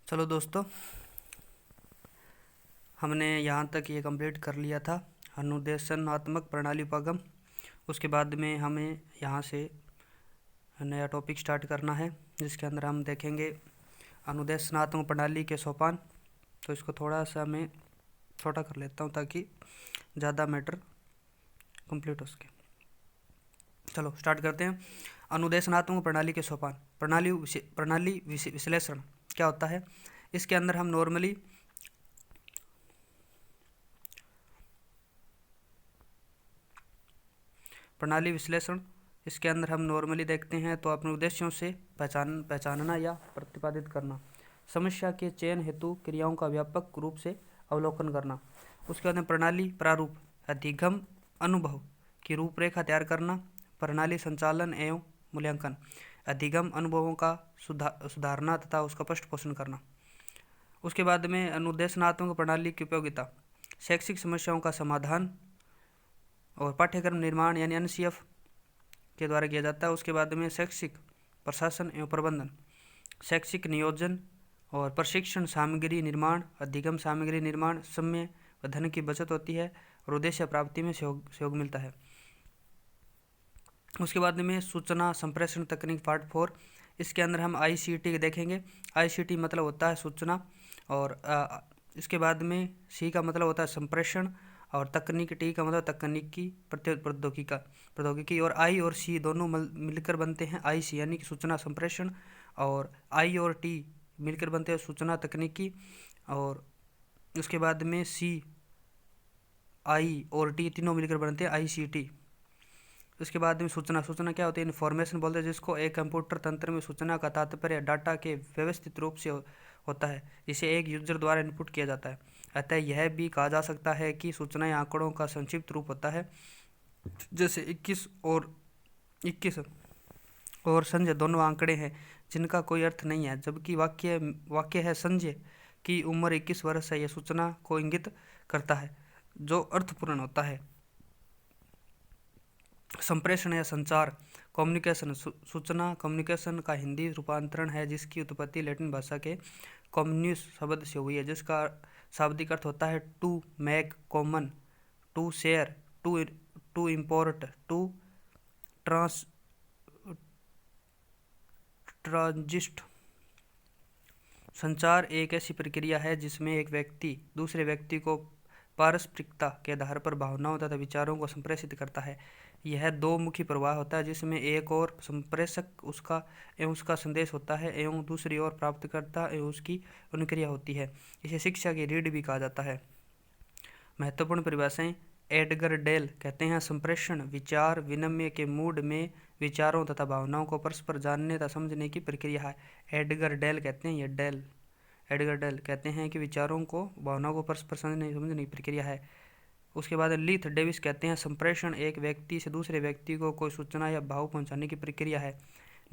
चलो दोस्तों, हमने यहाँ तक ये कंप्लीट कर लिया था अनुदेशनात्मक प्रणाली उपागम। उसके बाद में हमें यहाँ से नया टॉपिक स्टार्ट करना है, जिसके अंदर हम देखेंगे अनुदेशनात्मक प्रणाली के सोपान। तो इसको थोड़ा सा मैं छोटा कर लेता हूँ ताकि ज़्यादा मैटर कंप्लीट हो सके। चलो स्टार्ट करते हैं। अनुदेशनात्मक प्रणाली के सोपान। प्रणाली विश्लेषण क्या होता है? इसके अंदर हम नॉर्मली प्रणाली विश्लेषण इसके अंदर हम नॉर्मली देखते हैं तो अपने उद्देश्यों से पहचानना या प्रतिपादित करना, समस्या के चयन हेतु क्रियाओं का व्यापक रूप से अवलोकन करना। उसके बाद में प्रणाली प्रारूप अधिगम अनुभव की रूपरेखा तैयार करना, प्रणाली संचालन एवं मूल्यांकन अधिगम अनुभवों का सुधारना तथा उसका पृष्ठ पोषण करना। उसके बाद में अनुदेशनात्मक प्रणाली की उपयोगिता शैक्षिक समस्याओं का समाधान और पाठ्यक्रम निर्माण यानी एनसीएफ के द्वारा किया जाता है। उसके बाद में शैक्षिक प्रशासन एवं प्रबंधन, शैक्षिक नियोजन और प्रशिक्षण सामग्री निर्माण, अधिगम सामग्री निर्माण, समय व धन की बचत होती है और उद्देश्य प्राप्ति में सहयोग मिलता है। उसके बाद में सूचना संप्रेषण तकनीक पार्ट 4। इसके अंदर हम आईसीटी देखेंगे। आईसीटी मतलब होता है सूचना, और इसके बाद में सी का मतलब होता है संप्रेषण, और तकनीक टी का मतलब तकनीकी प्रौद्योगिकी, और आई और सी दोनों मिलकर बनते हैं आईसी यानी कि सूचना संप्रेषण, और आई और टी मिलकर बनते हैं सूचना तकनीकी, और उसके बाद में सी आई और टी तीनों मिलकर बनते हैं आईसीटी। उसके बाद में सूचना क्या होती है? इन्फॉर्मेशन बोलते हैं जिसको एक कंप्यूटर तंत्र में सूचना का तात्पर्य डाटा के व्यवस्थित रूप से होता है, जिसे एक यूजर द्वारा इनपुट किया जाता है। अतः यह भी कहा जा सकता है कि सूचनाएं आंकड़ों का संक्षिप्त रूप होता है। जैसे 21 और संजय दोनों आंकड़े हैं जिनका कोई अर्थ नहीं है, जबकि वाक्य है संजय की उम्र 21 वर्ष है। यह सूचना को इंगित करता है जो अर्थपूर्ण होता है। संप्रेषण या संचार कम्युनिकेशन सूचना कम्युनिकेशन का हिंदी रूपांतरण है, जिसकी उत्पत्ति लैटिन भाषा के कम्युनिस शब्द से हुई है, जिसका शाब्दिक अर्थ होता है to make common, to share, to import, to transmit. संचार एक ऐसी प्रक्रिया है जिसमें एक व्यक्ति दूसरे व्यक्ति को पारस्परिकता के आधार पर भावनाओं तथा विचारों को संप्रेषित करता है। यह दो मुखी प्रवाह होता है, जिसमें एक और संप्रेषक उसका संदेश होता है एवं दूसरी ओर प्राप्तकर्ता एवं उसकी अनुक्रिया होती है। इसे शिक्षा की रीढ़ भी कहा जाता है। महत्वपूर्ण परिभाषाएं। एडगर डेल कहते हैं संप्रेषण विचार विनिमय के मूड में विचारों तथा भावनाओं को परस्पर जानने तथा समझने की प्रक्रिया है। एडगर डेल कहते हैं कि विचारों को भावनाओं को परस्पर समझने की प्रक्रिया है। उसके बाद लीथ डेविस कहते हैं संप्रेषण एक व्यक्ति से दूसरे व्यक्ति को कोई सूचना या भाव पहुंचाने की प्रक्रिया है।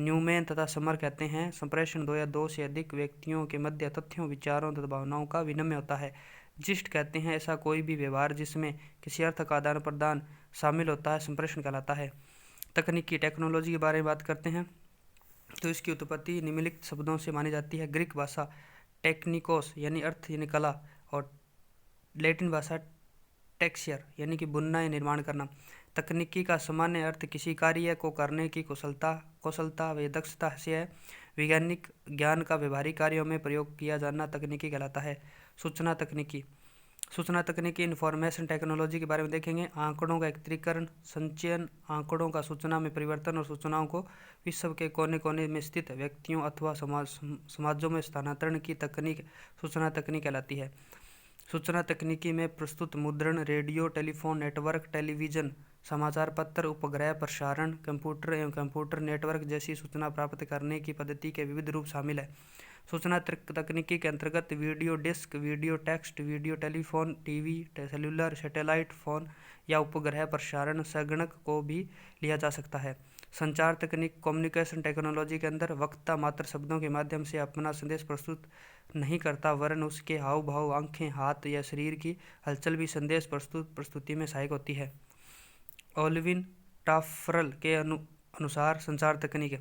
न्यूमैन तथा समर कहते हैं संप्रेषण दो या दो से अधिक व्यक्तियों के मध्य तथ्यों विचारों तथा भावनाओं का विनिमय होता है। जिस्ट कहते हैं ऐसा कोई भी व्यवहार जिसमें किसी अर्थ का आदान प्रदान शामिल होता है संप्रेषण कहलाता है। तकनीकी टेक्नोलॉजी के बारे में बात करते हैं तो इसकी उत्पत्ति निम्नलिखित शब्दों से मानी जाती है। ग्रीक भाषा टेक्निकोस यानी अर्थ यानी कला, और लैटिन भाषा टेक्सचर यानी कि बुनना या निर्माण करना। तकनीकी का सामान्य अर्थ किसी कार्य को करने की कौशलता व दक्षता से है। वैज्ञानिक ज्ञान का व्यवहारिक कार्यों में प्रयोग किया जाना तकनीकी कहलाता है। सूचना तकनीकी इन्फॉर्मेशन टेक्नोलॉजी के बारे में देखेंगे। आंकड़ों का एकत्रीकरण संचयन, आंकड़ों का सूचना में परिवर्तन और सूचनाओं को विश्व के कोने कोने में स्थित व्यक्तियों अथवा समाजों में स्थानांतरण की तकनीक सूचना तकनीक कहलाती है। सूचना तकनीकी में प्रस्तुत मुद्रण, रेडियो टेलीफोन नेटवर्क, टेलीविजन, समाचार पत्र, उपग्रह प्रसारण, कंप्यूटर एवं कंप्यूटर नेटवर्क जैसी सूचना प्राप्त करने की पद्धति के विविध रूप शामिल है। सूचना तकनीकी के अंतर्गत video disc, video text, video telephone, TV, cellular, satellite phone या उपग्रह प्रसारण संगणक को भी लिया जा सकता है। संचार तकनीक कम्युनिकेशन टेक्नोलॉजी के अंदर वक्ता मात्र शब्दों के माध्यम से अपना संदेश प्रस्तुत नहीं करता, वरन उसके हाव भाव, आंखें, हाथ या शरीर की हलचल भी संदेश प्रस्तुति में सहायक होती है। ओल्विन टाफरल के अनुसार संचार तकनीक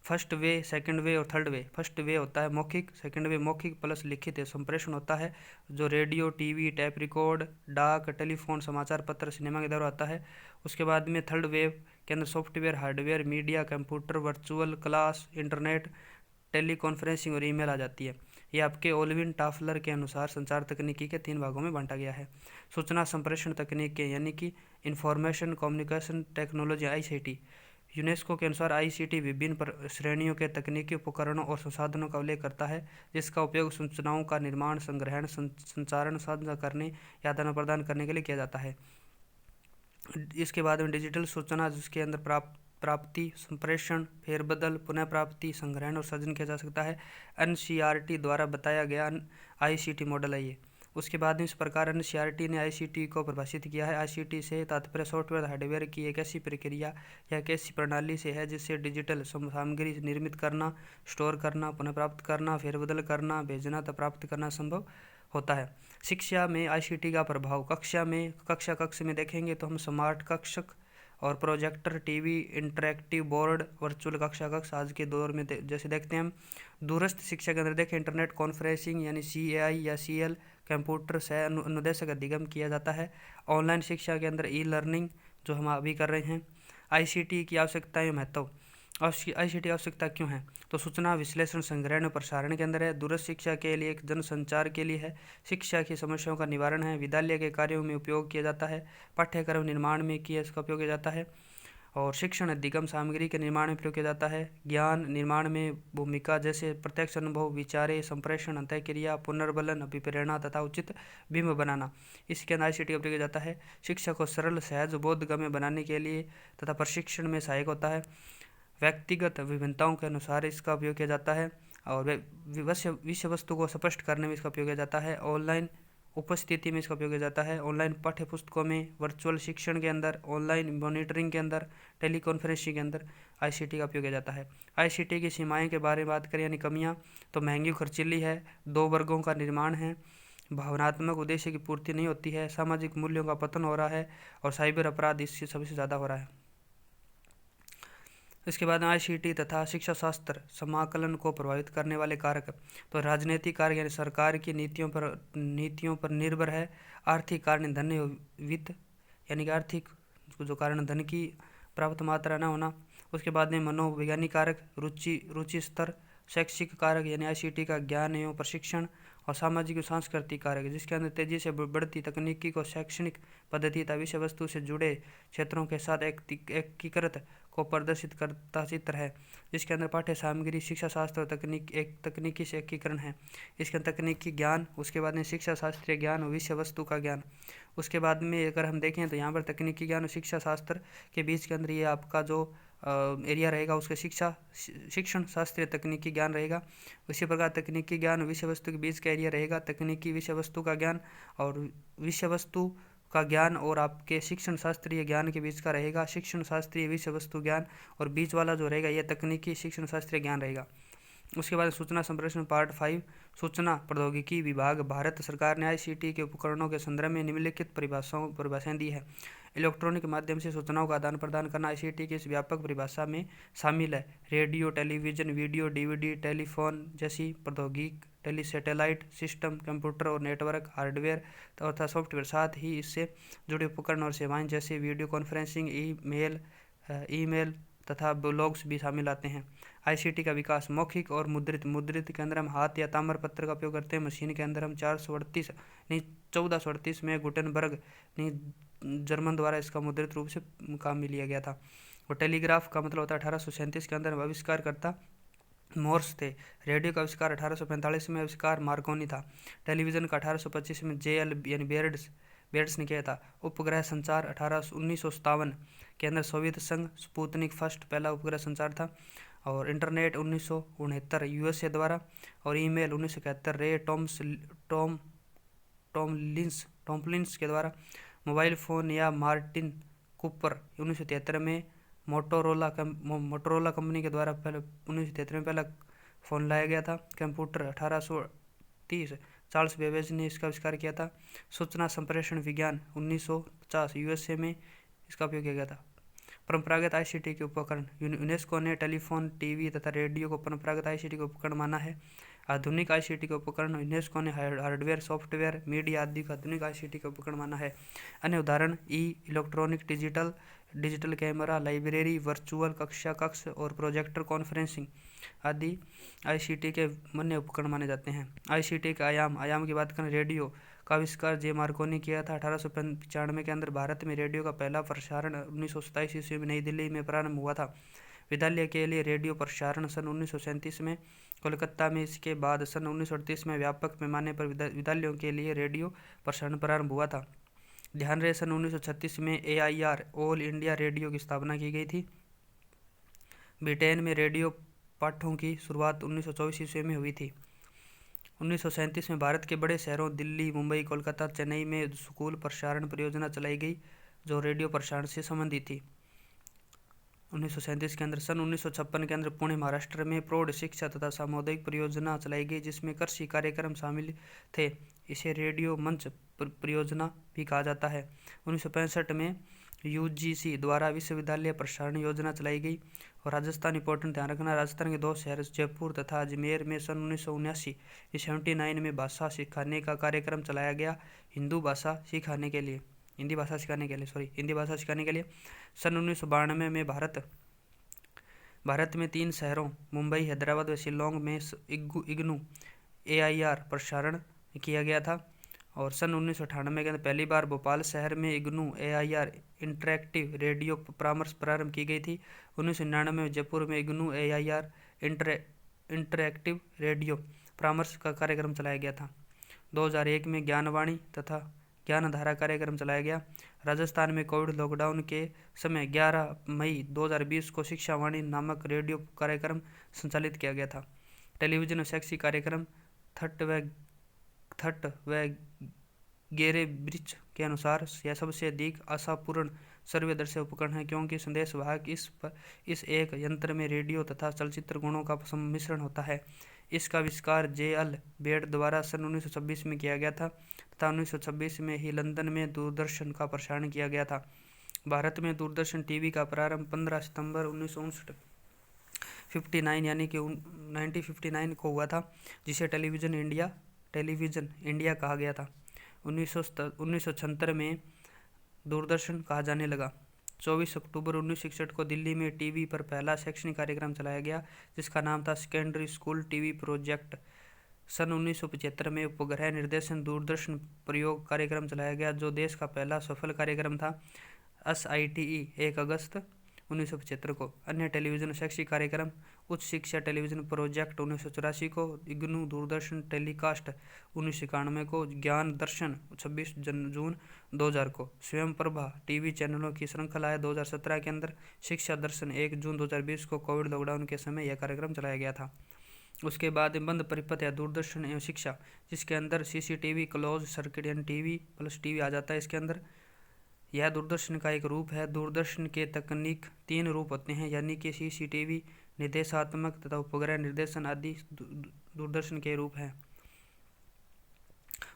फर्स्ट वे, सेकंड वे और थर्ड वे। फर्स्ट वे होता है मौखिक, सेकंड वे मौखिक प्लस लिखित संप्रेषण होता है, जो रेडियो, टीवी, टेप रिकॉर्ड, डाक, टेलीफोन, समाचार पत्र, सिनेमा के द्वारा आता है। उसके बाद में थर्ड वेव के अंदर software, hardware, media, computer, virtual class, internet, teleconferencing और ईमेल आ जाती है। ये आपके ओल्विन टाफलर के अनुसार संचार तकनीकी के 3 भागों में बांटा गया है। सूचना संप्रेषण तकनीक के यानी कि information communication technology ICT। UNESCO के अनुसार ICT विभिन्न श्रेणियों के तकनीकी उपकरणों और संसाधनों का उल्लेख करता है, जिसका उपयोग सूचनाओं का निर्माण, संग्रहण, संचारण, साझा करने या आदान प्रदान करने के लिए किया जाता है। इसके बाद में डिजिटल सूचना, जिसके अंदर प्राप्ति, संप्रेषण, फेरबदल, पुनः प्राप्ति, संग्रहण और सृजन किया जा सकता है। NCERT द्वारा बताया गया ICT मॉडल है ये। उसके बाद में इस प्रकार NCERT ने ICT को परिभाषित किया है। ICT से तात्पर्य सॉफ्टवेयर हार्डवेयर की एक ऐसी प्रक्रिया या एक ऐसी प्रणाली से है जिससे डिजिटल सामग्री निर्मित करना, स्टोर करना, पुनः प्राप्त करना, फेरबदल करना, भेजना तथा प्राप्त करना संभव होता है। शिक्षा में ICT का प्रभाव। कक्षा कक्ष में देखेंगे तो हम स्मार्ट कक्षा और projector, TV, interactive board, virtual कक्षा कक्ष आज के दौर में जैसे देखते हैं हम। दूरस्थ शिक्षा के अंदर देखें इंटरनेट कॉन्फ्रेंसिंग यानी CAI या CL, कंप्यूटर से अनुदेशक अधिगम किया जाता है। ऑनलाइन शिक्षा के अंदर E-लर्निंग जो हम अभी कर रहे हैं। ICT की आवश्यकता एवं महत्व। ICT आवश्यकता क्यों है? तो सूचना विश्लेषण, संग्रहण और प्रसारण के अंदर है। दूरस्थ शिक्षा के लिए एक जनसंचार के लिए है। शिक्षा की समस्याओं का निवारण है। विद्यालय के कार्यों में उपयोग किया जाता है। पाठ्यक्रम निर्माण में किया इसका उपयोग किया जाता है। और शिक्षण अधिगम सामग्री के निर्माण में प्रयोग किया जाता है। ज्ञान निर्माण में भूमिका जैसे प्रत्यक्ष अनुभव, विचारे, संप्रेषण, अंतःक्रिया, पुनर्बलन, अभिप्रेरणा तथा उचित बिंब बनाना, इसके अंदर ICT का प्रयोग किया जाता है। शिक्षा को सरल, सहज, बोधगम्य बनाने के लिए तथा प्रशिक्षण में सहायक होता है। व्यक्तिगत विभिन्नताओं के अनुसार इसका उपयोग किया जाता है। और विषय वस्तु को स्पष्ट करने में इसका उपयोग किया जाता है। ऑनलाइन उपस्थिति में इसका उपयोग किया जाता है। ऑनलाइन पाठ्य पुस्तकों में, वर्चुअल शिक्षण के अंदर, ऑनलाइन मॉनिटरिंग के अंदर, टेली कॉन्फ्रेंसिंग के अंदर ICT का उपयोग किया जाता है। ICT की सीमाएं के बारे में बात करें यानी कमियां, तो महंगी, खर्चीली है, 2 वर्गों का निर्माण है, भावनात्मक उद्देश्य की पूर्ति नहीं होती है, सामाजिक मूल्यों का पतन हो रहा है और साइबर अपराध इससे सबसे ज़्यादा हो रहा है। इसके बाद ICT तथा शिक्षा शास्त्र समाकलन को प्रभावित करने वाले कारक। तो राजनीतिक कारक यानी सरकार की नीतियों पर निर्भर है। आर्थिक कारण, धन वित्त यानी कि आर्थिक जो कारण धन की प्राप्त मात्रा न होना। उसके बाद में मनोवैज्ञानिक कारक, रुचि स्तर। शैक्षिक कारक यानी ICT का ज्ञान एवं प्रशिक्षण। और सामाजिक और सांस्कृतिक कारक, जिसके अंदर तेजी से बढ़ती तकनीकी को शैक्षणिक पद्धति तथा विषय वस्तु से जुड़े क्षेत्रों के साथ एकीकृत को प्रदर्शित करता चित्र है, जिसके अंदर पाठ्य सामग्री, शिक्षा शास्त्र और तकनीकी से एकीकरण है। इसके अंदर तकनीकी ज्ञान, उसके बाद में शिक्षा शास्त्रीय ज्ञान और विषय वस्तु का ज्ञान। उसके बाद में अगर हम देखें तो यहाँ पर तकनीकी ज्ञान और शिक्षा शास्त्र के बीच के अंदर ये आपका जो एरिया रहेगा उसके शिक्षण शास्त्रीय तकनीकी ज्ञान रहेगा। उसी प्रकार तकनीकी ज्ञान और विषय वस्तु के बीच का एरिया रहेगा तकनीकी विषय वस्तु का ज्ञान, और विषय वस्तु का ज्ञान और आपके शिक्षण शास्त्रीय ज्ञान के बीच का रहेगा शिक्षण शास्त्रीय विषय वस्तु ज्ञान, और बीच वाला जो रहेगा यह तकनीकी शिक्षण शास्त्रीय ज्ञान रहेगा। उसके बाद सूचना संप्रेषण पार्ट 5। सूचना प्रौद्योगिकी विभाग, भारत सरकार ने ICT के उपकरणों के संदर्भ में निम्नलिखित परिभाषाएं दी है। इलेक्ट्रॉनिक माध्यम से सूचनाओं का आदान प्रदान करना ICT की इस व्यापक परिभाषा में शामिल है। Radio, television, video, DVD, telephone जैसी प्रौद्योगिकी, टेलीसैटेलाइट सिस्टम, कंप्यूटर और नेटवर्क हार्डवेयर तथा सॉफ्टवेयर, साथ ही इससे जुड़े उपकरण और सेवाएं जैसे वीडियो कॉन्फ्रेंसिंग, ईमेल तथा ब्लॉग्स भी शामिल आते हैं। ICT का विकास मौखिक और मुद्रित के अंदर हम हाथ या ताम्रपत्र का उपयोग करते हैं। मशीन के अंदर हम 1438 में गुटेनबर्ग जर्मन द्वारा इसका मुद्रित रूप से काम में लिया गया था। और टेलीग्राफ का मतलब होता है 1837 के अंदर आविष्कार करता मोर्स थे। रेडियो का आविष्कार 1845 में आविष्कार मार्कोनी था। टेलीविज़न का 1825 में JL यानी बेयर्ड्स ने किया था। उपग्रह संचार 1957 के अंदर सोवियत संघ स्पुतनिक फर्स्ट पहला उपग्रह संचार था। और इंटरनेट 1969 USA द्वारा। और ईमेल 1971 रे टॉम्लिंस के द्वारा। मोबाइल फ़ोन या मार्टिन कूपर 1973 में। मोटोरोला कंपनी के द्वारा पहले 1973 में पहला फ़ोन लाया गया था। कंप्यूटर 1830 चार्ल्स बेबेज ने इसका आविष्कार किया था। सूचना संप्रेषण विज्ञान 1950 USA में इसका उपयोग किया गया था। परंपरागत आईसीटी के उपकरण। यूनेस्को ने टेलीफोन, टीवी तथा रेडियो को परंपरागत आईसीटी के उपकरण माना है। आधुनिक आईसीटी के उपकरण। यूनेस्को ने हार्डवेयर, सॉफ्टवेयर, मीडिया आदि को आधुनिक आईसीटी का उपकरण माना है। अन्य उदाहरण electronic, digital camera, library, virtual कक्षा कक्ष और प्रोजेक्टर कॉन्फ्रेंसिंग आदि आईसीटी के अन्य उपकरण माने जाते हैं। आईसीटी के आयाम की बात करें, रेडियो का आविष्कार जे मार्कोनी किया था 1895 के अंदर। भारत में रेडियो का पहला प्रसारण 1927 ईस्वी में नई दिल्ली में प्रारंभ हुआ था। विद्यालय के लिए रेडियो प्रसारण सन 1937 में कोलकाता में। इसके बाद सन 1938 में व्यापक पैमाने पर विद्यालयों के लिए रेडियो प्रसारण प्रारंभ हुआ था। ध्यान रहे, सन 1936 में AIR ऑल इंडिया रेडियो की स्थापना की गई थी। ब्रिटेन में रेडियो पाठों की शुरुआत 1924 ईस्वी में हुई थी। 1937 में भारत के बड़े शहरों दिल्ली, मुंबई, कोलकाता, चेन्नई में स्कूल प्रसारण परियोजना चलाई गई जो रेडियो प्रसारण से संबंधित थी। 1937 के अंदर सन 1956 के अंदर पुणे, महाराष्ट्र में प्रौढ़ शिक्षा तथा सामुदायिक परियोजना चलाई गई जिसमें कृषि कार्यक्रम शामिल थे। इसे रेडियो मंच परियोजना भी कहा जाता है। 1965 में UGC द्वारा विश्वविद्यालय प्रसारण योजना चलाई गई। और राजस्थान इंपॉर्टेंट ध्यान रखना, राजस्थान के 2 शहर जयपुर तथा अजमेर में सन 1979 में भाषा सिखाने का कार्यक्रम चलाया गया। हिंदी भाषा सिखाने के लिए सन 1992 में भारत में 3 शहरों मुंबई, हैदराबाद व शिलोंग में इग्नू AIR प्रसारण किया गया था। और सन 1998 के अंदर पहली बार भोपाल शहर में इग्नू AIR इंटरैक्टिव रेडियो परामर्श प्रारंभ की गई थी। 1999 में जयपुर में इग्नू AIR इंटरैक्टिव रेडियो परामर्श का कार्यक्रम चलाया गया था। 2001 में ज्ञानवाणी तथा ज्ञानधारा कार्यक्रम चलाया गया। राजस्थान में कोविड लॉकडाउन के समय 11 मई 2020 को शिक्षावाणी नामक रेडियो कार्यक्रम संचालित किया गया था। टेलीविजन और शैक्षिक कार्यक्रम थट व गेरे ब्रिच के अनुसार यह सबसे अधिक आशापूर्ण सर्वदर्शी उपकरण है क्योंकि संदेश वाहक इस एक यंत्र में रेडियो तथा चलचित्र गुणों का सम्मिश्रण होता है। इसका आविष्कार JL बेड द्वारा सन 1926 में किया गया था तथा 1926 में ही लंदन में दूरदर्शन का प्रसारण किया गया था। भारत में दूरदर्शन टीवी का प्रारंभ 15 सितंबर 1959 यानी कि 1959 को हुआ था, जिसे टेलीविज़न इंडिया कहा गया था। 1976 में दूरदर्शन कहा जाने लगा। 24 अक्टूबर 1961 को दिल्ली में टीवी पर पहला शैक्षणिक कार्यक्रम चलाया गया जिसका नाम था सेकेंडरी स्कूल टीवी प्रोजेक्ट। सन 1975 में उपग्रह निर्देशन दूरदर्शन प्रयोग कार्यक्रम चलाया गया जो देश का पहला सफल कार्यक्रम था। SITE 1 अगस्त 1975 को। अन्य टेलीविज़न शैक्षिक कार्यक्रम उच्च शिक्षा टेलीविज़न प्रोजेक्ट 1984 को, इग्नू दूरदर्शन टेलीकास्ट 1991 को, ज्ञान दर्शन 26 जून 2000 को, स्वयं प्रभा टीवी चैनलों की श्रृंखला है 2017 के अंदर, शिक्षा दर्शन 1 जून 2020 को। कोविड लॉकडाउन के समय यह कार्यक्रम चलाया गया था। उसके बाद बंद परिपथ है दूरदर्शन एवं शिक्षा, जिसके अंदर CCTV क्लोज सर्किट यानी टीवी प्लस टीवी आ जाता है इसके अंदर। यह दूरदर्शन का एक रूप है। दूरदर्शन के तकनीक 3 रूप होते हैं यानी कि CCTV, निर्देशात्मक तथा उपग्रह निर्देशन आदि दूरदर्शन के रूप हैं।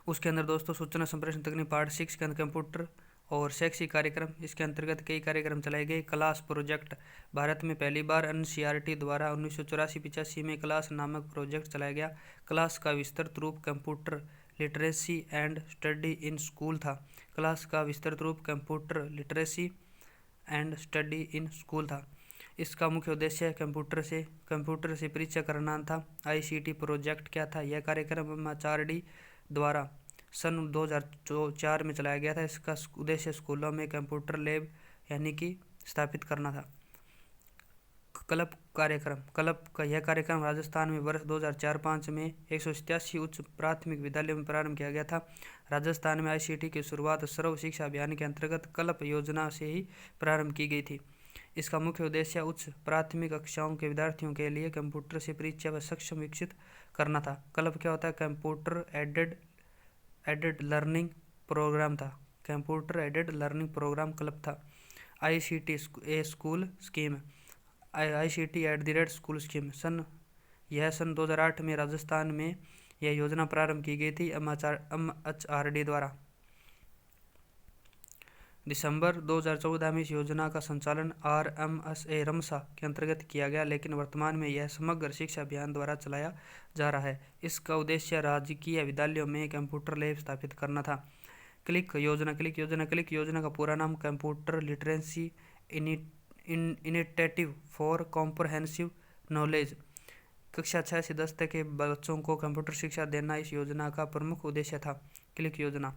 उसके अंदर दोस्तों सूचना संप्रेषण तकनीक पार्ट 6 के अंदर कंप्यूटर और शैक्षिक कार्यक्रम, इसके अंतर्गत कई कार्यक्रम चलाए गए। क्लास प्रोजेक्ट, भारत में पहली बार NCERT द्वारा 1984-85 में क्लास नामक प्रोजेक्ट चलाया गया। क्लास का विस्तृत रूप computer literacy and study in school था। क्लास का विस्तृत रूप computer literacy and study in school था। इसका मुख्य उद्देश्य कंप्यूटर से परिचय कराना था। ICT प्रोजेक्ट क्या था? यह कार्यक्रम MHRD द्वारा सन 2004 में चलाया गया था। इसका उद्देश्य स्कूलों में कंप्यूटर लैब यानी कि स्थापित करना था। क्लब का यह कार्यक्रम राजस्थान में वर्ष 2004-05 में 187 उच्च प्राथमिक विद्यालयों में प्रारंभ किया गया था। राजस्थान में ICT की शुरुआत सर्व शिक्षा अभियान के अंतर्गत क्लब योजना से ही प्रारंभ की गई थी। इसका मुख्य उद्देश्य उच्च प्राथमिक कक्षाओं के विद्यार्थियों के लिए कंप्यूटर से परिचय व सक्षम विकसित करना था। क्लब क्या होता है? कंप्यूटर एडेड लर्निंग प्रोग्राम था। Computer aided learning program club था। ICT school scheme, ICT school scheme सन 2008 में राजस्थान में यह योजना प्रारंभ की गई थी MHRD द्वारा। दिसंबर 2014 में इस योजना का संचालन RMSA रमसा के अंतर्गत किया गया, लेकिन वर्तमान में यह समग्र शिक्षा अभियान द्वारा चलाया जा रहा है। इसका उद्देश्य राजकीय विद्यालयों में कंप्यूटर लैब स्थापित करना था। क्लिक योजना का पूरा नाम computer literacy initiative for comprehensive knowledge. कक्षा 6 से 10 तक के बच्चों को कंप्यूटर शिक्षा देना इस योजना का प्रमुख उद्देश्य था। क्लिक योजना।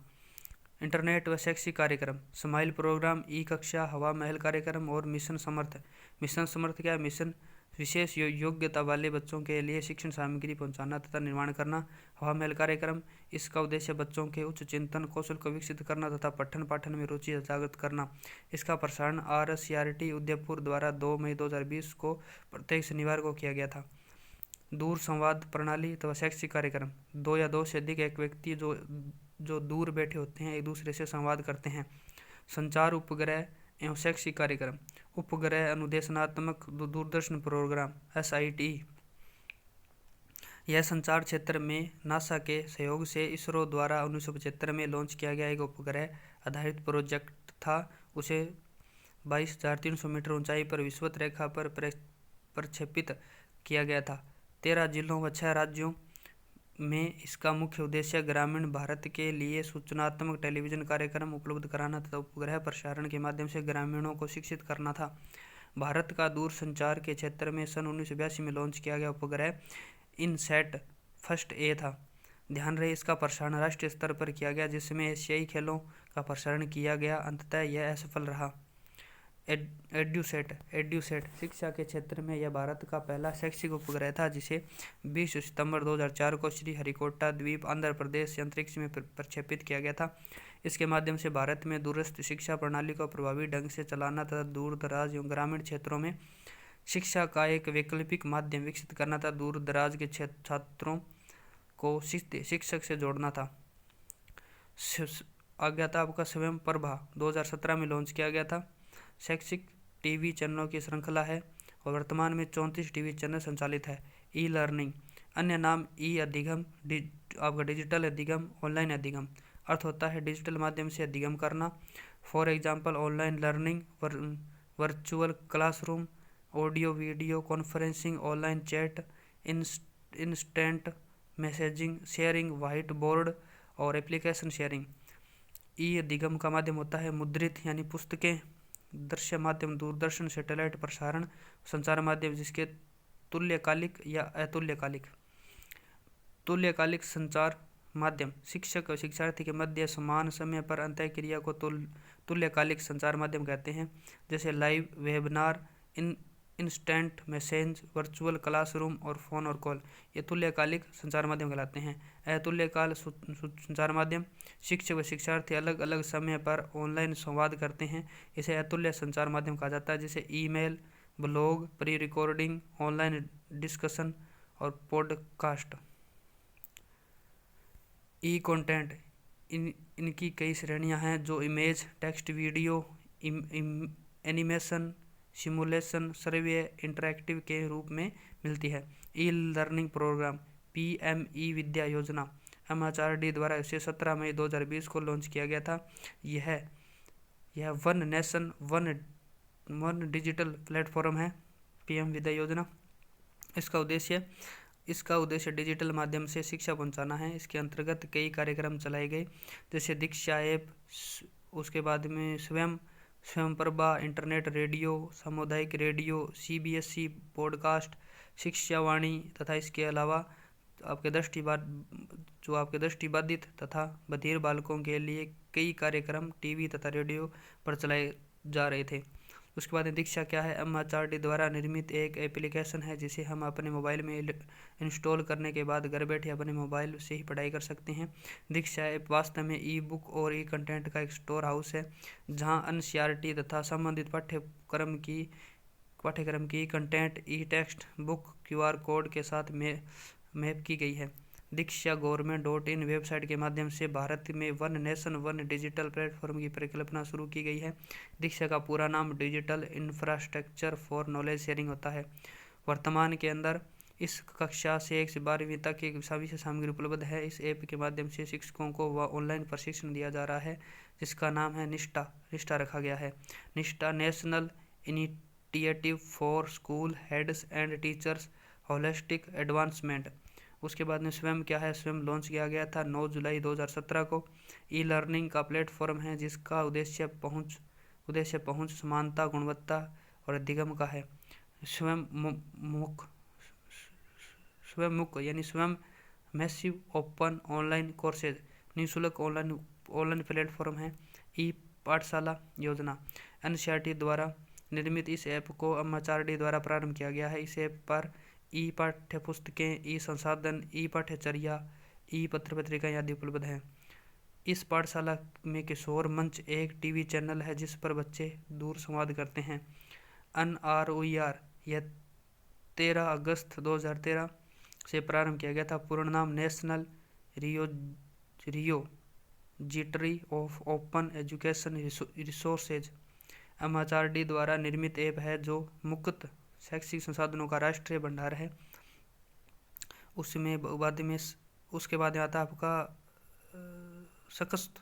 इंटरनेट व शैक्षिक कार्यक्रम, स्माइल प्रोग्राम, ई कक्षा, हवा महल कार्यक्रम और मिशन समर्थ। मिशन समर्थ क्या है? मिशन विशेष योग्यता वाले बच्चों के लिए शिक्षण सामग्री पहुंचाना तथा निर्माण करना। हवा महल कार्यक्रम, इसका उद्देश्य बच्चों के उच्च चिंतन कौशल को विकसित करना तथा पठन पाठन में रुचि जागृत करना। इसका प्रसारण RCRT उदयपुर द्वारा 2 मई 2020 को प्रत्येक शनिवार को किया गया था। दूर संवाद प्रणाली तथा शैक्षिक कार्यक्रम, 2 या 2 से अधिक एक व्यक्ति जो दूर बैठे होते हैं एक दूसरे से संवाद करते हैं। संचार उपग्रह एवं शैक्षिक कार्यक्रम, उपग्रह अनुदेशनात्मक दूरदर्शन प्रोग्राम SITE। यह संचार क्षेत्र में नासा के सहयोग से इसरो द्वारा 1975 में लॉन्च किया गया एक उपग्रह आधारित प्रोजेक्ट था। उसे 22,300 मीटर ऊंचाई पर विषुवत रेखा पर प्रक्षेपित किया गया था। 13 जिलों व 6 राज्यों में इसका मुख्य उद्देश्य ग्रामीण भारत के लिए सूचनात्मक टेलीविजन कार्यक्रम उपलब्ध कराना तथा उपग्रह प्रसारण के माध्यम से ग्रामीणों को शिक्षित करना था। भारत का दूरसंचार के क्षेत्र में सन 1982 में लॉन्च किया गया उपग्रह इनसैट फर्स्ट A था। ध्यान रहे, इसका प्रसारण राष्ट्रीय स्तर पर किया गया, जिसमें एशियाई खेलों का प्रसारण किया गया। अंततः यह असफल रहा। एड्यूसेट शिक्षा के क्षेत्र में यह भारत का पहला शैक्षिक उपग्रह था, जिसे 20 सितंबर 2004 को श्रीहरिकोटा द्वीप आंध्र प्रदेश से अंतरिक्ष में प्रक्षेपित किया गया था। इसके माध्यम से भारत में दूरस्थ शिक्षा प्रणाली को प्रभावी ढंग से चलाना तथा दूर दराज एवं ग्रामीण क्षेत्रों में शिक्षा का एक वैकल्पिक माध्यम विकसित करना था। दूर दराज के छात्रों को शिक्षक से जोड़ना था। आज्ञा था आपका स्वयं प्रभा 2017 में लॉन्च किया गया था। शैक्षिक टीवी चैनलों की श्रृंखला है और वर्तमान में 34 टीवी चैनल संचालित है। ई लर्निंग, अन्य नाम ई अधिगम, आपका डिजिटल अधिगम, ऑनलाइन अधिगम। अर्थ होता है डिजिटल माध्यम से अधिगम करना। For example online learning, virtual classroom, audio video conferencing, online chat, instant messaging, sharing, white board और एप्लीकेशन शेयरिंग। ई अधिगम का माध्यम होता है मुद्रित यानी पुस्तकें, दृश्य माध्यम दूरदर्शन, सैटेलाइट प्रसारण, संचार माध्यम जिसके तुल्यकालिक या अतुल्यकालिक। तुल्यकालिक संचार माध्यम शिक्षक और शिक्षार्थी के मध्य समान समय पर अंतःक्रिया को तुल्यकालिक संचार माध्यम कहते हैं, जैसे live webinar, instant message, virtual classroom और फोन और कॉल। ये तुल्यकालिक संचार माध्यम कहलाते हैं। अतुल्यकाल संचार माध्यम शिक्षक व शिक्षार्थी अलग अलग समय पर ऑनलाइन संवाद करते हैं, इसे अतुल्य संचार माध्यम कहा जाता है, जैसे email, blog, pre recording, online discussion और पॉडकास्ट। ई कंटेंट, इनकी कई श्रेणियां हैं जो image, text, video, animation, simulation, survey, interactive के रूप में मिलती है। E learning program, PME Vidya योजना MHRD द्वारा इसे 17 मई 2020 को लॉन्च किया गया था। यह one nation one digital platform है। PM विद्या योजना, इसका उद्देश्य डिजिटल माध्यम से शिक्षा पहुंचाना है। इसके अंतर्गत कई कार्यक्रम चलाए गए, जैसे दीक्षा ऐप, उसके बाद में स्वयंप्रभा, इंटरनेट रेडियो, सामुदायिक रेडियो, CBSE पॉडकास्ट, शिक्षावाणी तथा इसके अलावा आपके दृष्टिबाधित तथा बधिर बालकों के लिए कई कार्यक्रम टीवी तथा रेडियो पर चलाए जा रहे थे। उसके बाद दीक्षा क्या है? MHRD द्वारा निर्मित एक एप्लीकेशन है जिसे हम अपने मोबाइल में इंस्टॉल करने के बाद घर बैठे अपने मोबाइल से ही पढ़ाई कर सकते हैं। दीक्षा ऐप वास्तव में ई बुक और ई कंटेंट का एक स्टोर हाउस है, जहां NCERT तथा संबंधित पाठ्यक्रम की कंटेंट ई टेक्स्ट बुक QR कोड के साथ मैप की गई है। दीक्षा government.in वेबसाइट के माध्यम से भारत में one nation one digital platform की परिकल्पना शुरू की गई है। दीक्षा का पूरा नाम digital infrastructure for knowledge sharing होता है। वर्तमान के अंदर इस कक्षा से 1 से 12वीं तक की सभी सामग्री उपलब्ध है। इस ऐप के माध्यम से शिक्षकों को ऑनलाइन प्रशिक्षण दिया जा रहा है, जिसका नाम है निष्ठा रखा गया है। निष्ठा national initiative for school heads and teachers holistic advancement. उसके बाद में स्वयं क्या है, स्वयं लॉन्च किया गया था 9 जुलाई 2017 को। ई लर्निंग का प्लेटफॉर्म है जिसका उद्देश्य पहुंच, समानता, गुणवत्ता और अधिगम का है। स्वयं मुख यानी स्वयं मैसिव ओपन ऑनलाइन कोर्सेज निःशुल्क ऑनलाइन प्लेटफॉर्म है। ई पाठशाला योजना एनसीईआरटी द्वारा निर्मित इस ऐप को एमएचआरडी द्वारा प्रारंभ किया गया है। इस ऐप पर ई पाठ्य पुस्तकें, ई संसाधन, ई पाठ्यचर्या, ई पत्र पत्रिकाएं आदि उपलब्ध हैं। इस पाठशाला में किशोर मंच एक टीवी चैनल है जिस पर बच्चे दूर संवाद करते हैं। NROER यह 13 अगस्त 2013 से प्रारंभ किया गया था। पूर्ण नाम national repository of open education resources MHRD द्वारा निर्मित ऐप है जो मुक्त शैक्षिक संसाधनों का राष्ट्रीय भंडार है। उसके बाद आता है आपका सशक्त।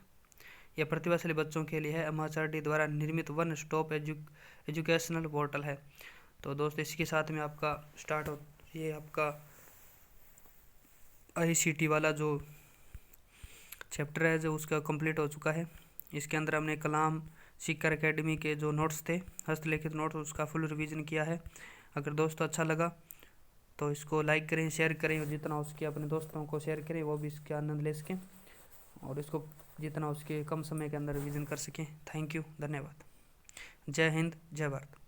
यह प्रतिभाशाली बच्चों के लिए है। एमएचआरडी द्वारा निर्मित वन स्टॉप एजुकेशनल पोर्टल है। तो दोस्तों इसके साथ में आपका ये आपका ICT वाला जो चैप्टर है जो उसका कंप्लीट हो चुका है। इसके अंदर हमने कलाम सीकर एकेडमी के जो नोट्स थे, हस्तलिखित नोट्स, उसका फुल रिवीजन किया है। अगर दोस्तों अच्छा लगा तो इसको लाइक करें, शेयर करें और जितना उसके अपने दोस्तों को शेयर करें वो भी इसके आनंद ले सकें और इसको जितना उसके कम समय के अंदर रिवीजन कर सकें। थैंक यू, धन्यवाद। जय हिंद, जय भारत।